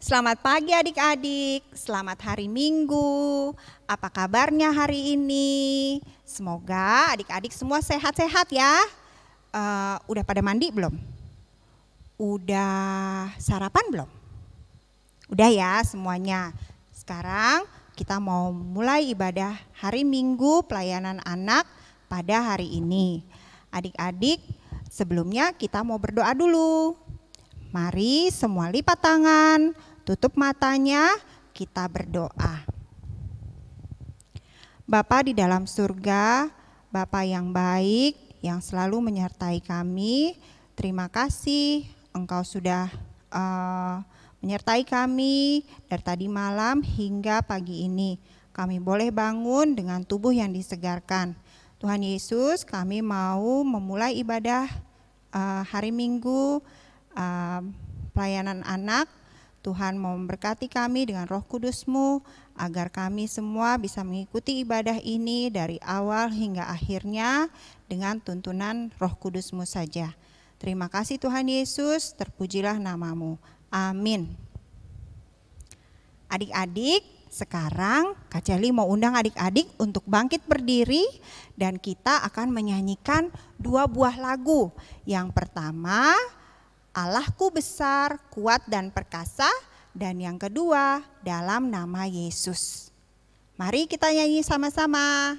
Selamat pagi adik-adik, selamat hari Minggu. Apa kabarnya hari ini? Semoga adik-adik semua sehat-sehat ya. Udah pada mandi belum? Udah sarapan belum? Udah ya semuanya. Sekarang kita mau mulai ibadah hari Minggu pelayanan anak pada hari ini. Adik-adik, sebelumnya kita mau berdoa dulu. Mari semua lipat tangan, tutup matanya, kita berdoa. Bapa di dalam surga, Bapa yang baik, yang selalu menyertai kami, terima kasih Engkau sudah menyertai kami dari tadi malam hingga pagi ini. Kami boleh bangun dengan tubuh yang disegarkan. Tuhan Yesus, kami mau memulai ibadah hari Minggu, pelayanan anak. Tuhan mau memberkati kami dengan Roh Kudus-Mu agar kami semua bisa mengikuti ibadah ini dari awal hingga akhirnya dengan tuntunan Roh Kudus-Mu saja. Terima kasih Tuhan Yesus, terpujilah nama-Mu. Amin. Adik-adik, sekarang Kak Celi mau undang adik-adik untuk bangkit berdiri dan kita akan menyanyikan 2 buah lagu. Yang pertama, Allahku besar, kuat dan perkasa, dan yang kedua, dalam nama Yesus. Mari kita nyanyi sama-sama.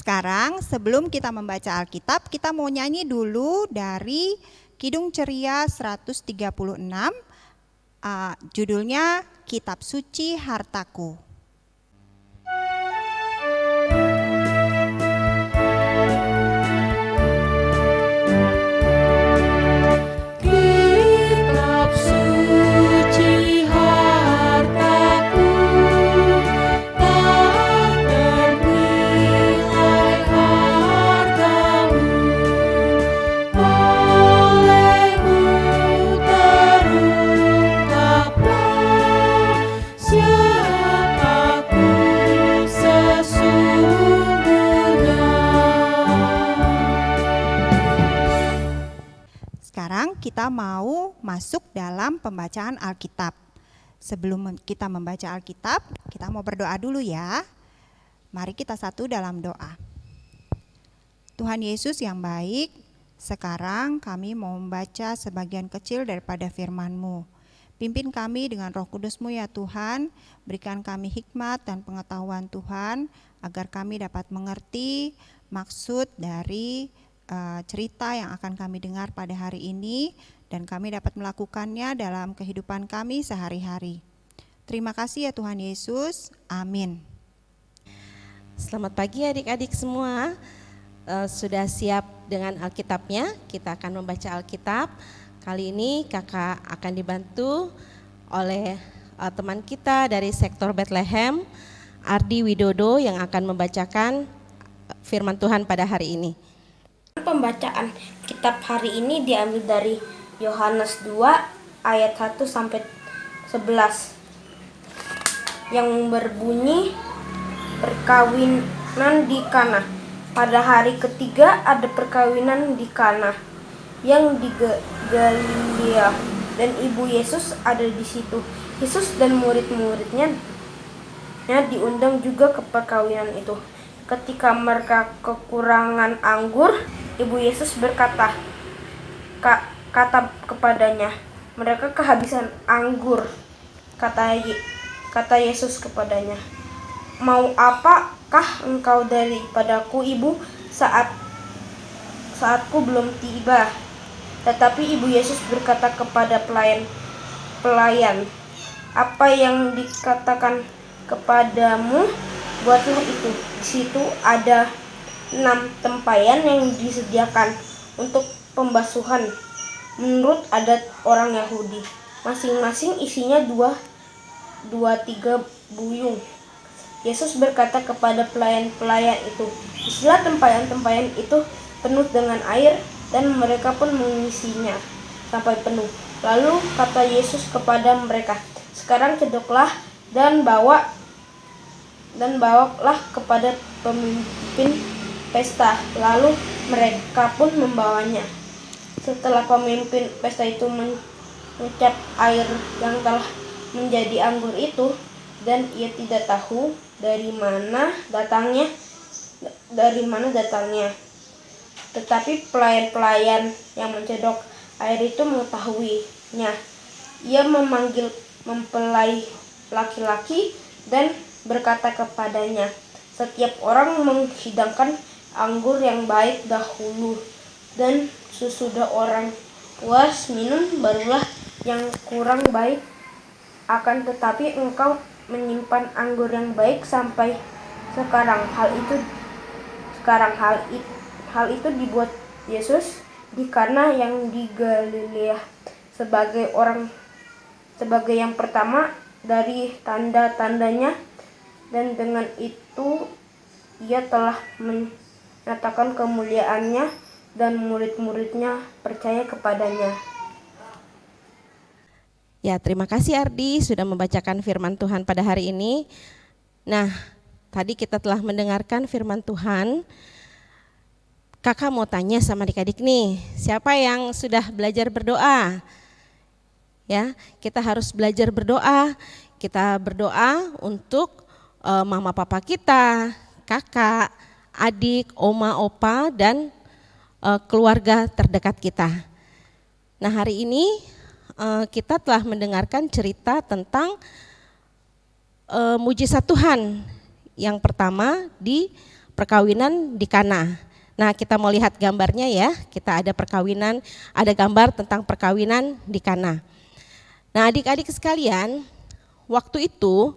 Sekarang sebelum kita membaca Alkitab, kita mau nyanyi dulu dari Kidung Ceria 136, Judulnya Kitab Suci Hartaku. Sekarang kita mau masuk dalam pembacaan Alkitab. Sebelum kita membaca Alkitab, kita mau berdoa dulu ya. Mari kita satu dalam doa. Tuhan Yesus yang baik, sekarang kami mau membaca sebagian kecil daripada firman-Mu. Pimpin kami dengan Roh Kudus-Mu ya Tuhan, berikan kami hikmat dan pengetahuan Tuhan, agar kami dapat mengerti maksud dari cerita yang akan kami dengar pada hari ini, dan kami dapat melakukannya dalam kehidupan kami sehari-hari. Terima kasih ya Tuhan Yesus, amin. Selamat pagi adik-adik semua. Sudah siap dengan Alkitabnya? Kita akan membaca Alkitab. Kali ini kakak akan dibantu oleh teman kita dari sektor Bethlehem, Ardi Widodo, yang akan membacakan firman Tuhan pada hari ini. Pembacaan kitab hari ini diambil dari Yohanes 2 ayat 1 sampai 11 yang berbunyi, perkawinan di Kana. Pada hari ketiga ada perkawinan di Kana yang di Galilea, dan ibu Yesus ada di situ. Yesus dan murid-muridnya diundang juga ke perkawinan itu. Ketika mereka kekurangan anggur, ibu Yesus berkata kepadanya, mereka kehabisan anggur. Kata Yesus kepadanya, mau apakah engkau daripadaku, ibu, saatku belum tiba? Tetapi ibu Yesus berkata kepada pelayan, apa yang dikatakan kepadamu, buatlah itu. Di situ ada 6 tempayan yang disediakan untuk pembasuhan menurut adat orang Yahudi. Masing-masing isinya 2-3 buyung. Yesus berkata kepada pelayan-pelayan itu, isilah tempayan-tempayan itu penuh dengan air, dan mereka pun mengisinya sampai penuh. Lalu kata Yesus kepada mereka, sekarang cedoklah dan bawalah kepada pemimpin pesta. Lalu mereka pun membawanya. Setelah pemimpin pesta itu mengecap air yang telah menjadi anggur itu, dan ia tidak tahu dari mana datangnya. Tetapi pelayan-pelayan yang mencedok air itu mengetahuinya. Ia memanggil mempelai laki-laki dan berkata kepadanya, setiap orang menghidangkan anggur yang baik dahulu, dan sesudah orang puas minum barulah yang kurang baik. Akan tetapi engkau menyimpan anggur yang baik sampai sekarang. Hal itu dibuat Yesus di Kana yang di Galilea sebagai yang pertama dari tanda-tandanya, dan dengan itu ia telah menyatakan kemuliaannya, dan murid-muridnya percaya kepadanya. Ya, terima kasih Ardi sudah membacakan firman Tuhan pada hari ini. Nah, tadi kita telah mendengarkan firman Tuhan. Kakak mau tanya sama adik-adik nih, siapa yang sudah belajar berdoa? Ya, kita harus belajar berdoa. Kita berdoa untuk mama papa kita, kakak, adik, oma, opa, dan keluarga terdekat kita. Nah, hari ini kita telah mendengarkan cerita tentang mujizat Tuhan. Yang pertama di perkawinan di Kana. Nah, kita mau lihat gambarnya ya. Kita ada perkawinan, ada gambar tentang perkawinan di Kana. Nah, adik-adik sekalian, waktu itu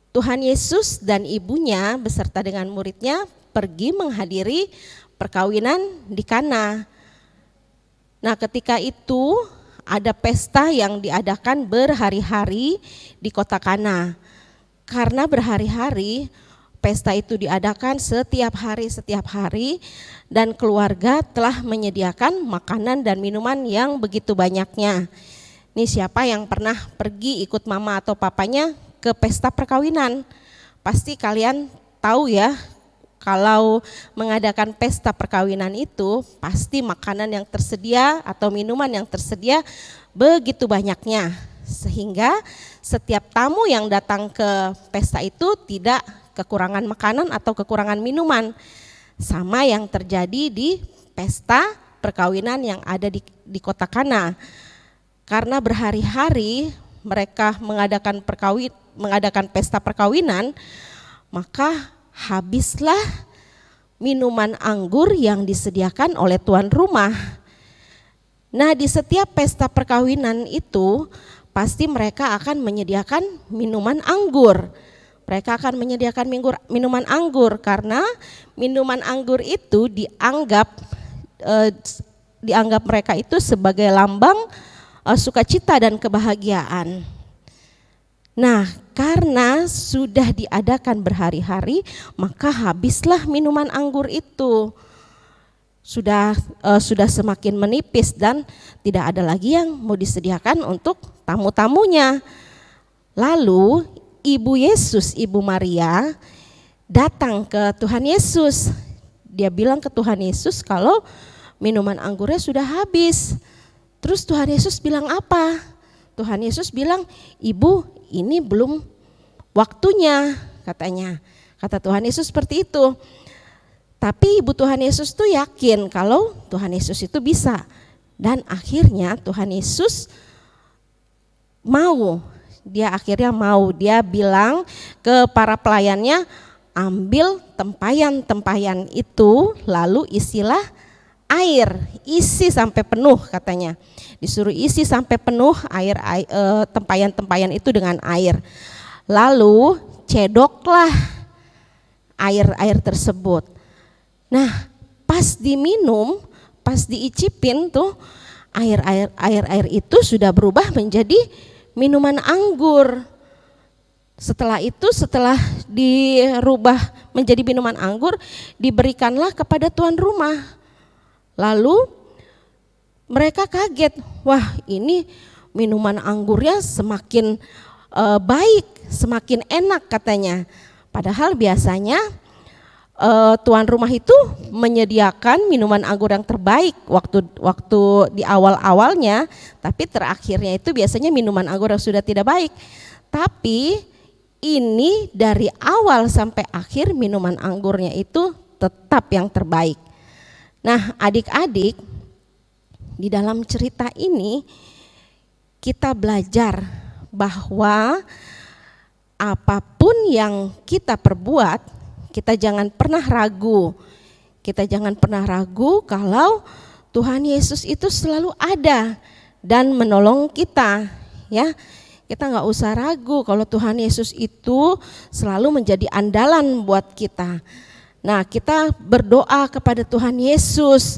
Tuhan Yesus dan ibunya beserta dengan muridnya pergi menghadiri perkawinan di Kana. Nah, ketika itu ada pesta yang diadakan berhari-hari di kota Kana. Karena berhari-hari pesta itu diadakan setiap hari dan keluarga telah menyediakan makanan dan minuman yang begitu banyaknya. Ini siapa yang pernah pergi ikut mama atau papanya ke pesta perkawinan? Pasti kalian tahu ya, kalau mengadakan pesta perkawinan itu pasti makanan yang tersedia atau minuman yang tersedia begitu banyaknya. Sehingga setiap tamu yang datang ke pesta itu tidak kekurangan makanan atau kekurangan minuman. Sama yang terjadi di pesta perkawinan yang ada di kota Kana. Karena berhari-hari mereka mengadakan pesta perkawinan, maka habislah minuman anggur yang disediakan oleh tuan rumah. Nah, di setiap pesta perkawinan itu pasti mereka akan menyediakan minuman anggur. Mereka akan menyediakan minuman anggur karena minuman anggur itu dianggap mereka itu sebagai lambang sukacita dan kebahagiaan. Nah, karena sudah diadakan berhari-hari, maka habislah minuman anggur itu. Sudah semakin menipis dan tidak ada lagi yang mau disediakan untuk tamu-tamunya. Lalu Ibu Yesus, Ibu Maria datang ke Tuhan Yesus. Dia bilang ke Tuhan Yesus kalau minuman anggurnya sudah habis. Terus Tuhan Yesus bilang apa? Tuhan Yesus bilang, "Ibu, ini belum waktunya," katanya. Kata Tuhan Yesus seperti itu. Tapi ibu Tuhan Yesus tuh yakin kalau Tuhan Yesus itu bisa. Dan akhirnya Tuhan Yesus mau. Dia bilang ke para pelayannya, "Ambil tempayan-tempayan itu lalu isilah air, isi sampai penuh," katanya. Disuruh isi sampai penuh tempayan-tempayan itu dengan air. Lalu cedoklah air tersebut. Nah, pas diminum, pas diicipin tuh air itu sudah berubah menjadi minuman anggur. Setelah dirubah menjadi minuman anggur, diberikanlah kepada tuan rumah. Lalu mereka kaget, wah ini minuman anggurnya semakin baik, semakin enak katanya. Padahal biasanya tuan rumah itu menyediakan minuman anggur yang terbaik waktu di awal-awalnya, tapi terakhirnya itu biasanya minuman anggur yang sudah tidak baik. Tapi ini dari awal sampai akhir minuman anggurnya itu tetap yang terbaik. Nah, adik-adik, di dalam cerita ini kita belajar bahwa apapun yang kita perbuat, kita jangan pernah ragu. Kita jangan pernah ragu kalau Tuhan Yesus itu selalu ada dan menolong kita, ya. Kita nggak usah ragu kalau Tuhan Yesus itu selalu menjadi andalan buat kita. Nah, kita berdoa kepada Tuhan Yesus.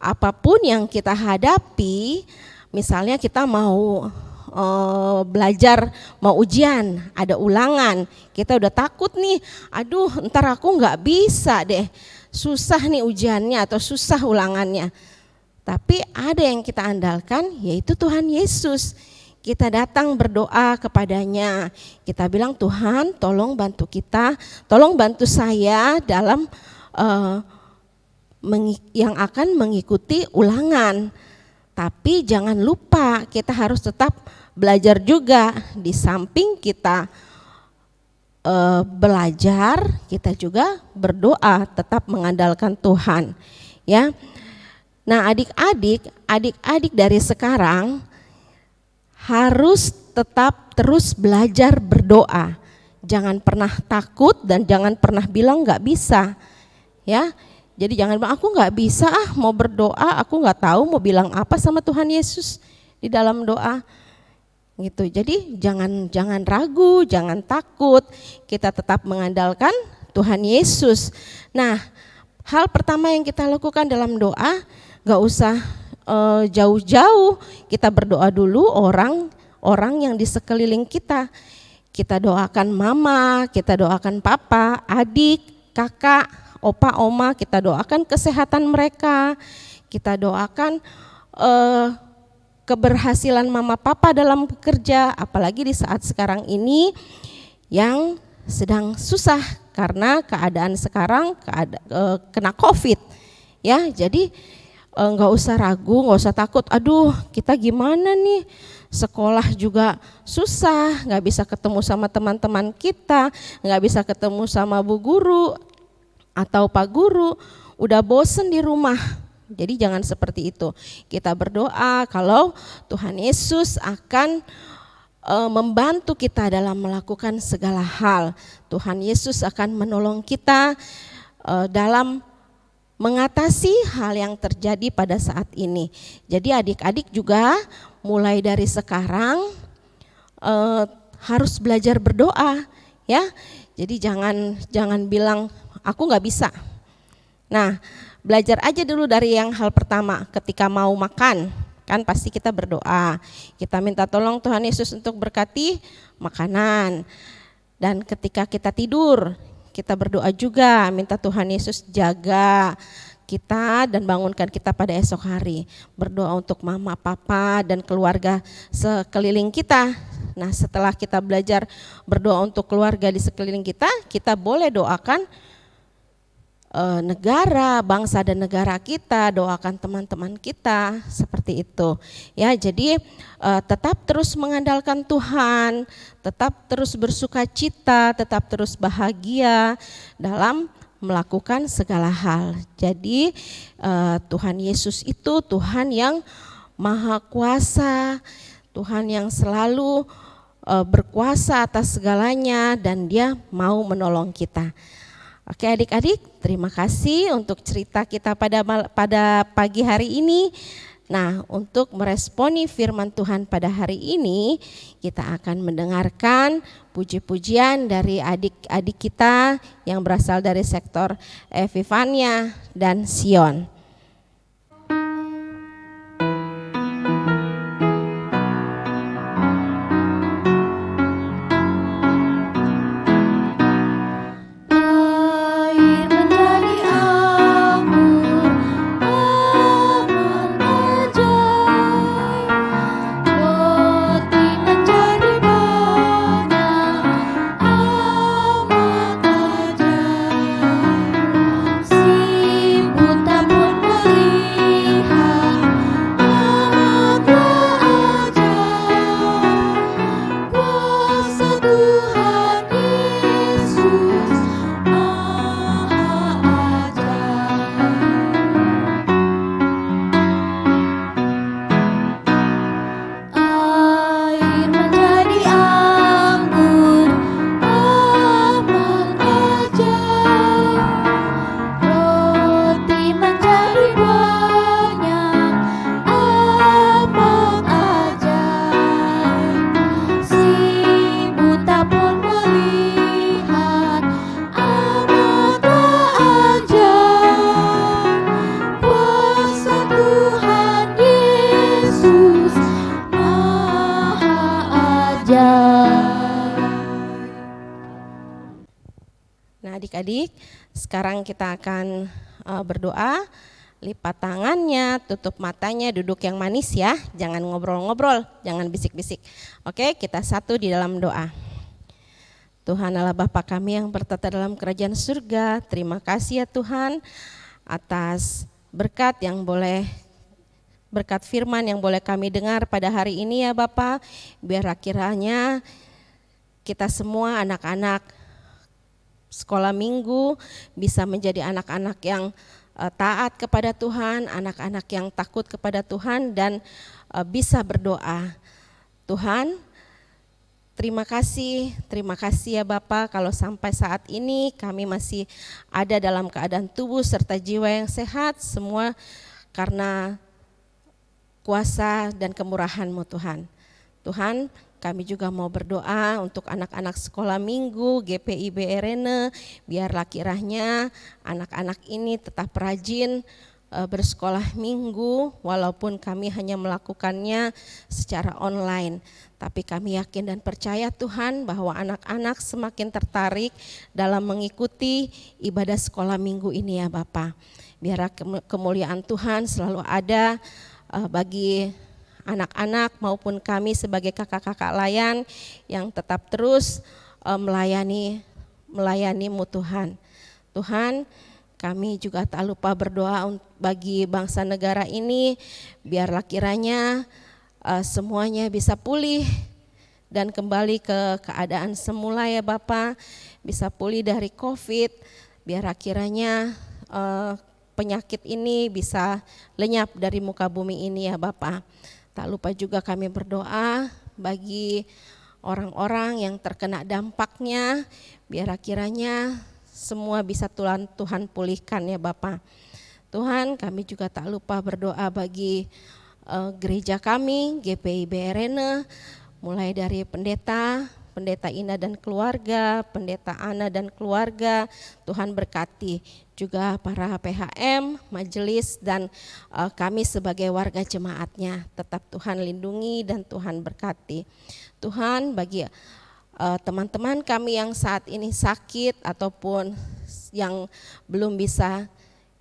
Apapun yang kita hadapi, misalnya kita mau belajar, mau ujian, ada ulangan, kita udah takut nih, aduh ntar aku nggak bisa deh, susah nih ujiannya atau susah ulangannya. Tapi ada yang kita andalkan, yaitu Tuhan Yesus. Kita datang berdoa kepadanya, kita bilang, Tuhan tolong bantu kita, tolong bantu saya dalam yang akan mengikuti ulangan. Tapi jangan lupa kita harus tetap belajar juga. Di samping kita belajar, kita juga berdoa, tetap mengandalkan Tuhan, ya. Nah, adik-adik dari sekarang harus tetap terus belajar berdoa. Jangan pernah takut dan jangan pernah bilang nggak bisa, ya. Jadi jangan bilang aku nggak bisa mau berdoa, aku nggak tahu mau bilang apa sama Tuhan Yesus di dalam doa. gitu. Jadi jangan ragu, jangan takut, kita tetap mengandalkan Tuhan Yesus. Nah, hal pertama yang kita lakukan dalam doa, gak usah jauh-jauh, kita berdoa dulu orang yang di sekeliling kita. Kita doakan mama, kita doakan papa, adik, kakak, opa, oma, kita doakan kesehatan mereka, kita doakan keberhasilan mama papa dalam bekerja, apalagi di saat sekarang ini yang sedang susah karena keadaan sekarang kena COVID ya. Jadi nggak usah ragu, nggak usah takut, aduh kita gimana nih, sekolah juga susah, nggak bisa ketemu sama teman-teman kita, nggak bisa ketemu sama bu guru atau pak guru, udah bosen di rumah. Jadi jangan seperti itu. Kita berdoa kalau Tuhan Yesus akan membantu kita dalam melakukan segala hal. Tuhan Yesus akan menolong kita dalam mengatasi hal yang terjadi pada saat ini. Jadi adik-adik juga mulai dari sekarang harus belajar berdoa ya. Jadi jangan bilang aku nggak bisa. Nah, belajar aja dulu dari yang hal pertama, ketika mau makan kan pasti kita berdoa, kita minta tolong Tuhan Yesus untuk berkati makanan. Dan ketika kita tidur, kita berdoa juga, minta Tuhan Yesus jaga kita dan bangunkan kita pada esok hari. Berdoa untuk mama, papa, dan keluarga sekeliling kita. Nah, setelah kita belajar berdoa untuk keluarga di sekeliling kita, kita boleh doakan negara, bangsa dan negara kita, doakan teman-teman kita, seperti itu. Ya, jadi tetap terus mengandalkan Tuhan, tetap terus bersukacita, tetap terus bahagia dalam melakukan segala hal. Jadi Tuhan Yesus itu Tuhan yang Maha Kuasa, Tuhan yang selalu berkuasa atas segalanya dan Dia mau menolong kita. Oke adik-adik, terima kasih untuk cerita kita pada pagi hari ini. Nah, untuk meresponi firman Tuhan pada hari ini, kita akan mendengarkan puji-pujian dari adik-adik kita yang berasal dari sektor Epifania dan Sion. Nah adik-adik, sekarang kita akan berdoa, lipat tangannya, tutup matanya, duduk yang manis ya, jangan ngobrol-ngobrol, jangan bisik-bisik. Oke, kita satu di dalam doa. Tuhan Allah Bapa kami yang bertata dalam kerajaan surga, terima kasih ya Tuhan atas berkat firman yang boleh kami dengar pada hari ini ya Bapa, biar akhirnya kita semua anak-anak sekolah minggu bisa menjadi anak-anak yang taat kepada Tuhan, anak-anak yang takut kepada Tuhan dan bisa berdoa. Tuhan, terima kasih ya Bapa kalau sampai saat ini kami masih ada dalam keadaan tubuh serta jiwa yang sehat, semua karena kuasa dan kemurahan-Mu Tuhan. Tuhan, kami juga mau berdoa untuk anak-anak sekolah minggu GPIB Erene, biarlah kiranya anak-anak ini tetap rajin bersekolah minggu, walaupun kami hanya melakukannya secara online. Tapi kami yakin dan percaya Tuhan bahwa anak-anak semakin tertarik dalam mengikuti ibadah sekolah minggu ini ya Bapa. Biar kemuliaan Tuhan selalu ada bagi anak-anak maupun kami sebagai kakak-kakak layan yang tetap terus melayani-Mu Tuhan. Tuhan, kami juga tak lupa berdoa bagi bangsa negara ini, biarlah kiranya semuanya bisa pulih dan kembali ke keadaan semula ya Bapa, bisa pulih dari COVID, biarlah kiranya penyakit ini bisa lenyap dari muka bumi ini ya Bapa. Tak lupa juga kami berdoa bagi orang-orang yang terkena dampaknya, biar kiranya semua bisa Tuhan pulihkan ya Bapa. Tuhan, kami juga tak lupa berdoa bagi gereja kami, GPIB Erene, mulai dari Pendeta Ina dan keluarga, Pendeta Ana dan keluarga, Tuhan berkati. Juga para PHM, majelis dan kami sebagai warga jemaatnya, tetap Tuhan lindungi dan Tuhan berkati. Tuhan, bagi teman-teman kami yang saat ini sakit ataupun yang belum bisa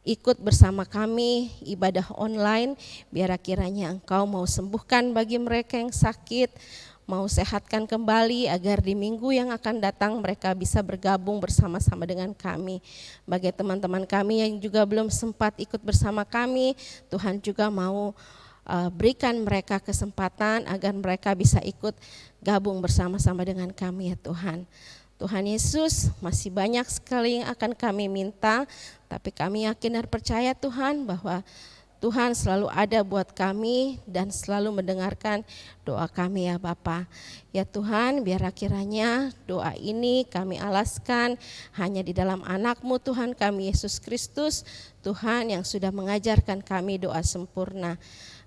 ikut bersama kami ibadah online, biar kiranya Engkau mau sembuhkan bagi mereka yang sakit, mau sehatkan kembali agar di minggu yang akan datang mereka bisa bergabung bersama-sama dengan kami. Bagi teman-teman kami yang juga belum sempat ikut bersama kami, Tuhan juga mau berikan mereka kesempatan agar mereka bisa ikut gabung bersama-sama dengan kami ya Tuhan. Tuhan Yesus, masih banyak sekali yang akan kami minta, tapi kami yakin dan percaya Tuhan bahwa Tuhan selalu ada buat kami dan selalu mendengarkan doa kami ya Bapa. Ya Tuhan, biar kiranya doa ini kami alaskan hanya di dalam anak-Mu Tuhan kami Yesus Kristus, Tuhan yang sudah mengajarkan kami doa sempurna.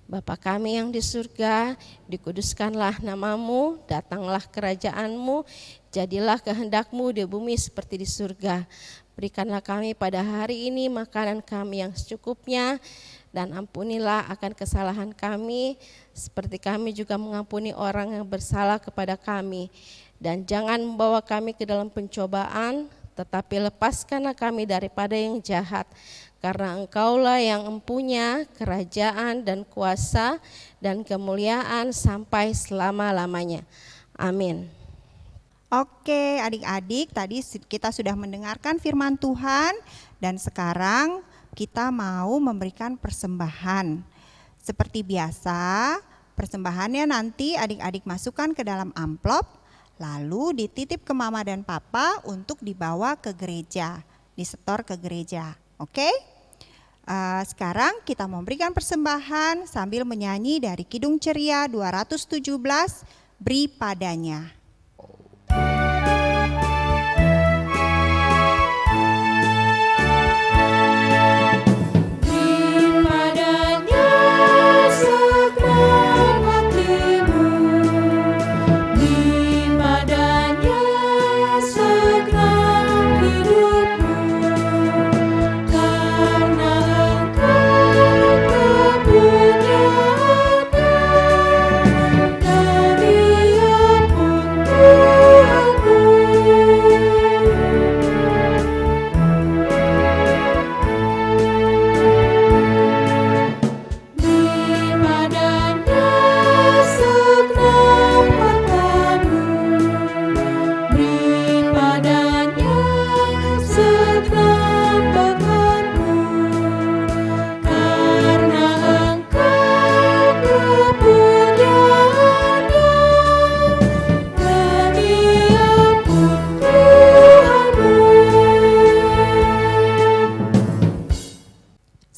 Bapa kami yang di surga, dikuduskanlah nama-Mu, datanglah kerajaan-Mu, jadilah kehendak-Mu di bumi seperti di surga. Berikanlah kami pada hari ini makanan kami yang secukupnya, dan ampunilah akan kesalahan kami, seperti kami juga mengampuni orang yang bersalah kepada kami. Dan jangan membawa kami ke dalam pencobaan, tetapi lepaskanlah kami daripada yang jahat. Karena Engkaulah yang empunya kerajaan dan kuasa dan kemuliaan sampai selama-lamanya. Amin. Oke, adik-adik, tadi kita sudah mendengarkan firman Tuhan dan sekarang kita mau memberikan persembahan. Seperti biasa, persembahannya nanti adik-adik masukkan ke dalam amplop, lalu dititip ke mama dan papa untuk dibawa ke gereja, disetor ke gereja. Oke? Sekarang kita memberikan persembahan sambil menyanyi dari Kidung Ceria 217, Beri Padanya.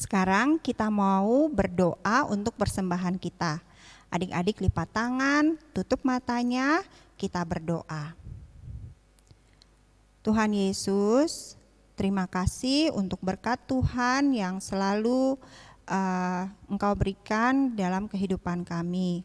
Sekarang kita mau berdoa untuk persembahan kita. Adik-adik lipat tangan, tutup matanya, kita berdoa. Tuhan Yesus, terima kasih untuk berkat Tuhan yang selalu Engkau berikan dalam kehidupan kami.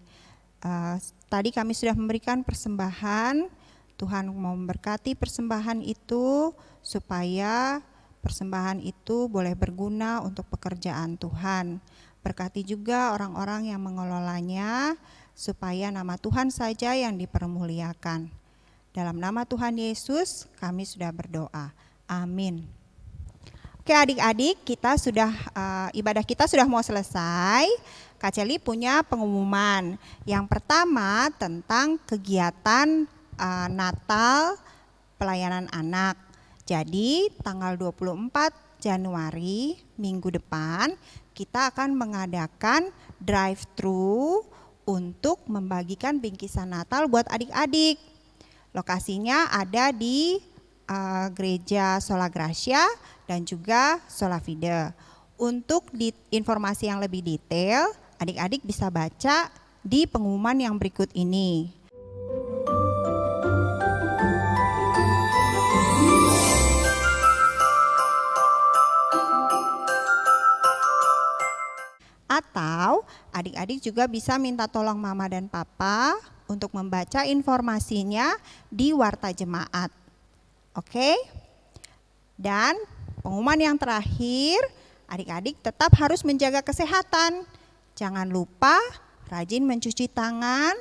tadi kami sudah memberikan persembahan. Tuhan mau memberkati persembahan itu supaya persembahan itu boleh berguna untuk pekerjaan Tuhan. Berkati juga orang-orang yang mengelolanya supaya nama Tuhan saja yang dipermuliakan. Dalam nama Tuhan Yesus kami sudah berdoa. Amin. Oke adik-adik, ibadah kita sudah mau selesai. Kak Celi punya pengumuman. Yang pertama tentang kegiatan Natal pelayanan anak. Jadi tanggal 24 Januari minggu depan kita akan mengadakan drive-thru untuk membagikan bingkisan Natal buat adik-adik. Lokasinya ada di Gereja Sola Gracia dan juga Sola Fide. Untuk informasi yang lebih detail, adik-adik bisa baca di pengumuman yang berikut ini. Atau adik-adik juga bisa minta tolong mama dan papa untuk membaca informasinya di Warta Jemaat. Oke? Dan pengumuman yang terakhir, adik-adik tetap harus menjaga kesehatan. Jangan lupa rajin mencuci tangan,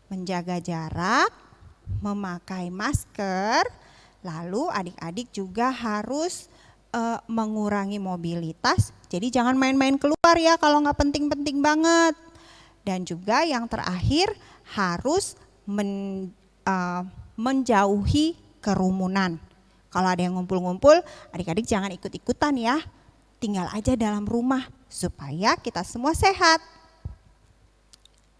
menjaga jarak, memakai masker. Lalu adik-adik juga harus mengurangi mobilitas. Jadi jangan main-main keluar ya kalau nggak penting-penting banget. Dan juga yang terakhir harus menjauhi kerumunan. Kalau ada yang ngumpul-ngumpul, adik-adik jangan ikut-ikutan ya. Tinggal aja dalam rumah supaya kita semua sehat.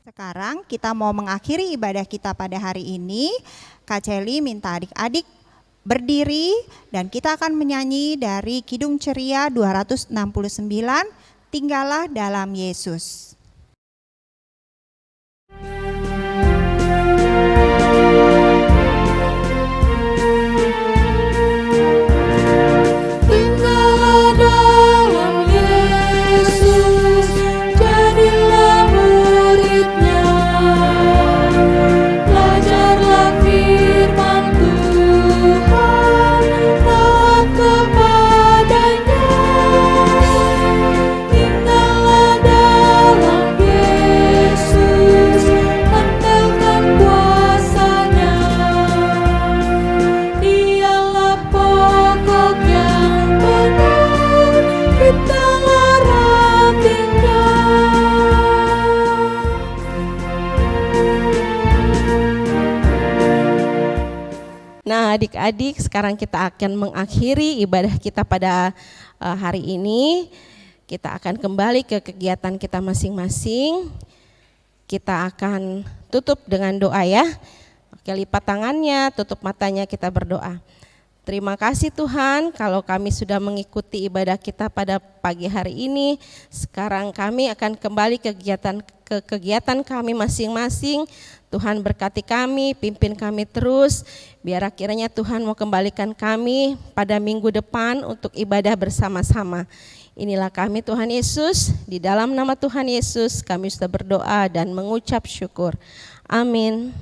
Sekarang kita mau mengakhiri ibadah kita pada hari ini. Kak Celi minta adik-adik berdiri dan kita akan menyanyi dari Kidung Ceria 269, Tinggallah dalam Yesus. Adik-adik, sekarang kita akan mengakhiri ibadah kita pada hari ini. Kita akan kembali ke kegiatan kita masing-masing. Kita akan tutup dengan doa ya. Oke, lipat tangannya, tutup matanya, kita berdoa. Terima kasih Tuhan kalau kami sudah mengikuti ibadah kita pada pagi hari ini. Sekarang kami akan kembali ke kegiatan kami masing-masing. Tuhan berkati kami, pimpin kami terus. Biar akhirnya Tuhan mau kembalikan kami pada minggu depan untuk ibadah bersama-sama. Inilah kami Tuhan Yesus, di dalam nama Tuhan Yesus kami sudah berdoa dan mengucap syukur. Amin.